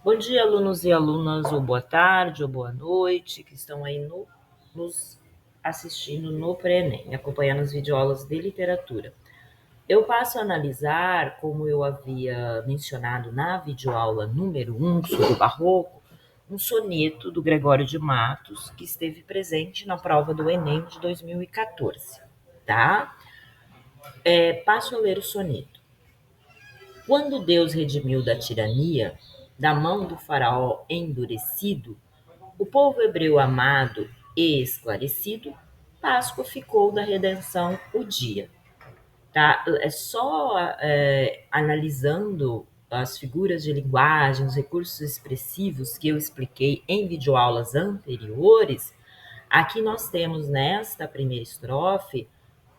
Bom dia, alunos e alunas, ou boa tarde, ou boa noite, que estão aí nos assistindo no Pré-ENEM, acompanhando as videoaulas de literatura. Eu passo a analisar, como eu havia mencionado na videoaula número 1 sobre o Barroco, um soneto do Gregório de Matos, que esteve presente na prova do Enem de 2014, tá? Passo a ler o soneto. Quando Deus redimiu da tirania, da mão do faraó endurecido, o povo hebreu amado e esclarecido, Páscoa ficou da redenção o dia. Tá? É só analisando as figuras de linguagem, os recursos expressivos que eu expliquei em videoaulas anteriores, aqui nós temos nesta primeira estrofe,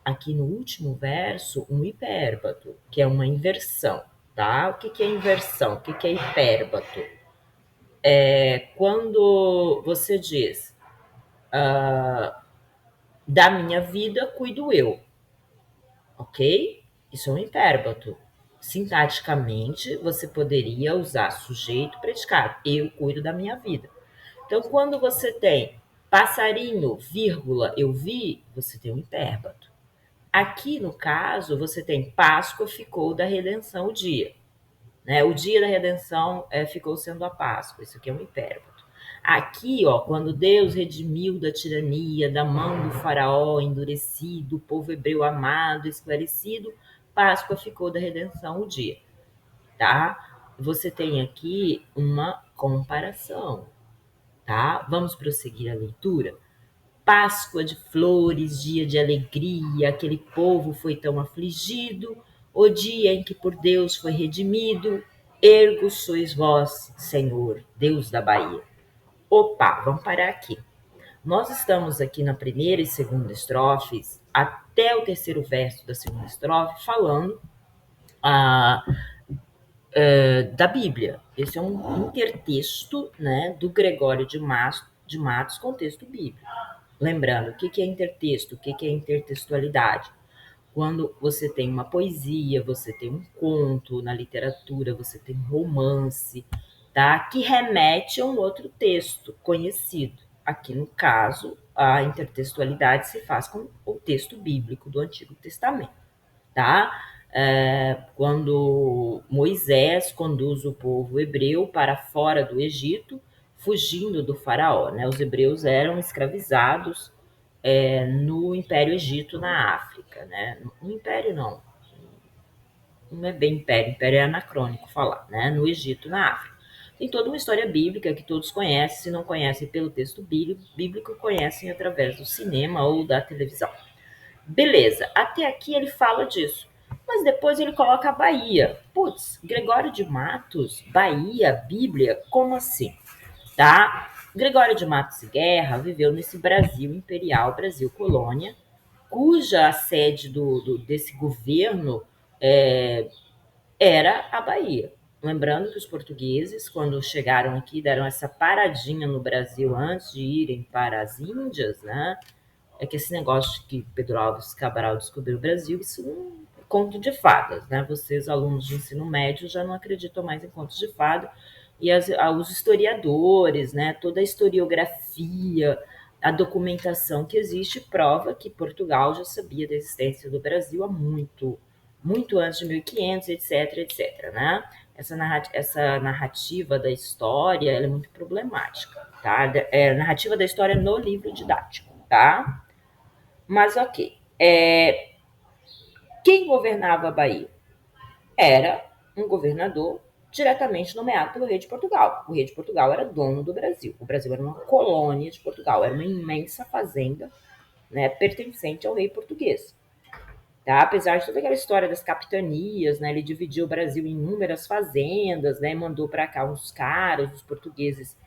aqui no último verso, um hipérbato, que é uma inversão. Tá? O que é inversão? O que é hipérbato? Quando você diz da minha vida cuido eu, ok? Isso é um hipérbato. Sintaticamente, você poderia usar sujeito predicado. Eu cuido da minha vida. Então, quando você tem passarinho, vírgula, eu vi, você tem um hipérbato. Aqui, no caso, você tem Páscoa ficou da redenção o dia. Né? O dia da redenção ficou sendo a Páscoa. Isso aqui é um hipérbato. Aqui, ó, quando Deus redimiu da tirania, da mão do faraó endurecido, o povo hebreu amado, esclarecido, Páscoa ficou da redenção o dia, tá? Você tem aqui uma comparação, tá? Vamos prosseguir a leitura. Páscoa de flores, dia de alegria, aquele povo foi tão afligido, o dia em que por Deus foi redimido, ergo sois vós, Senhor, Deus da Bahia. Opa, vamos parar aqui. Nós estamos aqui na primeira e segunda estrofes, até o terceiro verso da segunda estrofe, falando ah, da Bíblia. Esse é um intertexto, né, do Gregório de Matos com texto bíblico. Lembrando, o que é intertexto, o que é intertextualidade? Quando você tem uma poesia, você tem um conto na literatura, você tem um romance, tá? Que remete a um outro texto conhecido. Aqui, no caso, a intertextualidade se faz com o texto bíblico do Antigo Testamento, tá? Quando Moisés conduz o povo hebreu para fora do Egito, fugindo do faraó, né? Os hebreus eram escravizados no Império Egito na África, né? No Império não é bem Império, Império é anacrônico falar, né? No Egito, na África. Tem toda uma história bíblica que todos conhecem, se não conhecem pelo texto bíblico, conhecem através do cinema ou da televisão. Beleza, até aqui ele fala disso. Mas depois ele coloca a Bahia. Putz, Gregório de Matos, Bahia, Bíblia, como assim? Tá? Gregório de Matos e Guerra viveu nesse Brasil imperial, Brasil colônia, cuja a sede desse governo é, era a Bahia. Lembrando que os portugueses, quando chegaram aqui, deram essa paradinha no Brasil antes de irem para as Índias, né? É que esse negócio de que Pedro Alves Cabral descobriu o Brasil, isso é um conto de fadas, né? Vocês, alunos de ensino médio, já não acreditam mais em contos de fada. E os historiadores, né? Toda a historiografia, a documentação que existe prova que Portugal já sabia da existência do Brasil há muito antes de 1500, etc, etc, né? Essa narrativa da história ela é muito problemática, tá? É a narrativa da história no livro didático, tá? Mas ok. Quem governava a Bahia? Era um governador diretamente nomeado pelo rei de Portugal. O rei de Portugal era dono do Brasil. O Brasil era uma colônia de Portugal, era uma imensa fazenda, né, pertencente ao rei português. Tá? Apesar de toda aquela história das capitanias, né, ele dividiu o Brasil em inúmeras fazendas, né, mandou para cá uns caras, os portugueses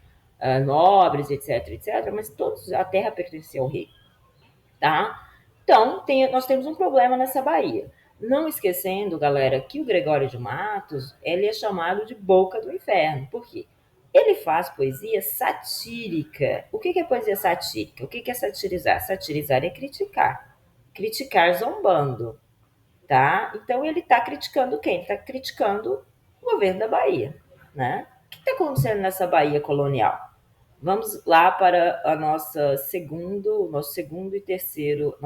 nobres, etc, etc, mas todos, a terra pertencia ao rei. Tá? Então, nós temos um problema nessa Bahia. Não esquecendo, galera, que o Gregório de Matos ele é chamado de Boca do Inferno. Por quê? Ele faz poesia satírica. O que é poesia satírica? O que é satirizar? Satirizar é criticar. Criticar zombando, tá? Então ele está criticando quem? Está criticando o governo da Bahia, né? que está acontecendo nessa Bahia colonial? Vamos lá para a nosso segundo e terceiro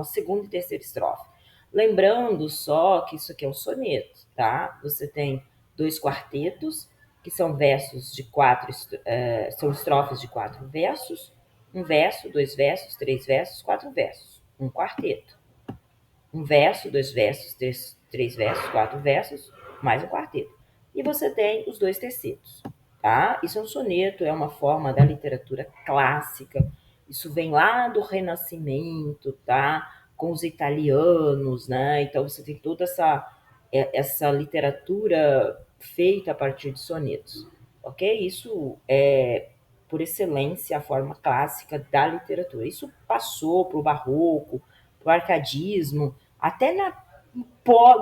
estrofe. Lembrando só que isso aqui é um soneto, tá? Você tem 2 quartetos, que são versos de são estrofes de 4 versos, um verso, 2 versos, 3 versos, 4 versos, um quarteto. Um verso, 2 versos, 3 versos, 4 versos, mais um quarteto. E você tem os 2 tercetos, tá? Isso é um soneto, é uma forma da literatura clássica. Isso vem lá do Renascimento, tá? Com os italianos, né? Então você tem toda essa literatura feita a partir de sonetos, ok? Isso é, por excelência, a forma clássica da literatura. Isso passou para o barroco, para o arcadismo, até na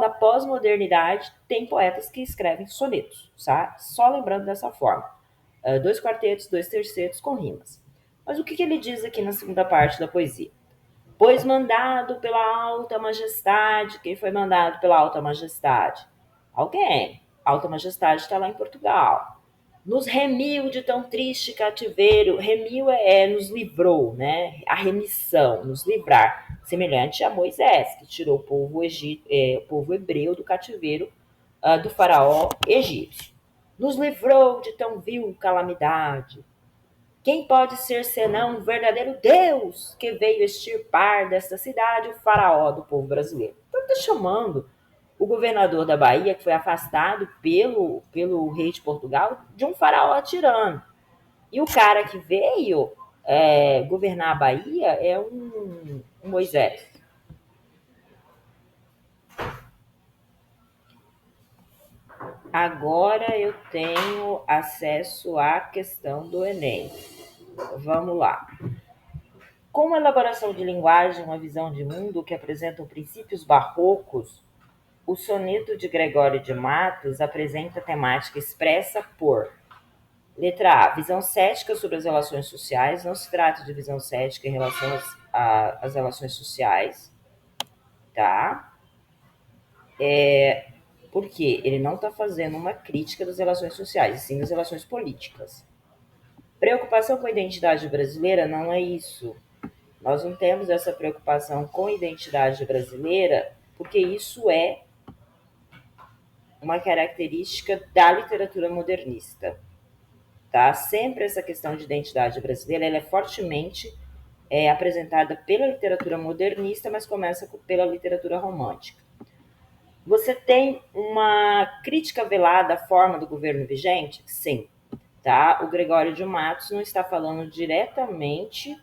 pós-modernidade tem poetas que escrevem sonetos, tá? Só lembrando dessa forma. 2 quartetos, 2 tercetos com rimas. Mas o que ele diz aqui na segunda parte da poesia? Pois mandado pela alta majestade. Quem foi mandado pela alta majestade? Alguém. A alta majestade está lá em Portugal. Nos remiu de tão triste cativeiro. Remiu nos livrou, né? A remissão, nos livrar. Semelhante a Moisés, que tirou o povo hebreu do cativeiro do faraó egípcio. Nos livrou de tão vil calamidade. Quem pode ser senão um verdadeiro Deus que veio extirpar desta cidade o faraó do povo brasileiro? Então está chamando o governador da Bahia, que foi afastado pelo rei de Portugal, de um faraó tirano. E o cara que veio governar a Bahia é um Moisés. Agora eu tenho acesso à questão do Enem. Vamos lá. Com uma elaboração de linguagem, uma visão de mundo que apresentam princípios barrocos, o soneto de Gregório de Matos apresenta temática expressa por: letra A, visão cética sobre as relações sociais. Não se trata de visão cética em relação às relações sociais, tá? Porque ele não está fazendo uma crítica das relações sociais, e sim das relações políticas. Preocupação com a identidade brasileira não é isso. Nós não temos essa preocupação com a identidade brasileira, porque isso é uma característica da literatura modernista. Tá? Sempre essa questão de identidade brasileira ela é fortemente apresentada pela literatura modernista, mas começa pela literatura romântica. Você tem uma crítica velada à forma do governo vigente? Sim. Tá? O Gregório de Matos não está falando diretamente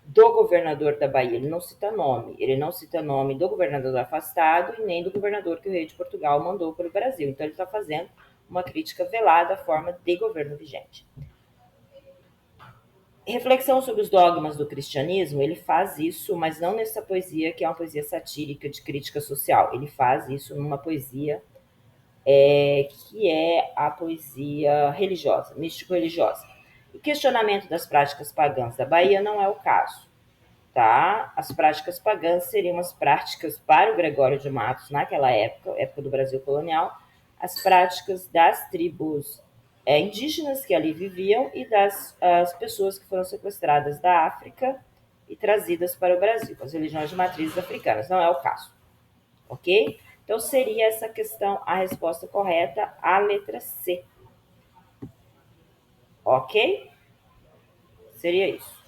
do governador da Bahia, ele não cita nome do governador afastado e nem do governador que o rei de Portugal mandou para o Brasil. Então ele está fazendo uma crítica velada à forma de governo vigente. Reflexão sobre os dogmas do cristianismo, ele faz isso, mas não nessa poesia que é uma poesia satírica de crítica social. Ele faz isso numa poesia que é a poesia religiosa, místico-religiosa. O questionamento das práticas pagãs da Bahia não é o caso. Tá? As práticas pagãs seriam as práticas para o Gregório de Matos naquela época, época do Brasil colonial, as práticas das tribos indígenas que ali viviam e as pessoas que foram sequestradas da África e trazidas para o Brasil, as religiões de matrizes africanas. Não é o caso, ok? Então seria essa questão a resposta correta, a letra C, ok? Seria isso.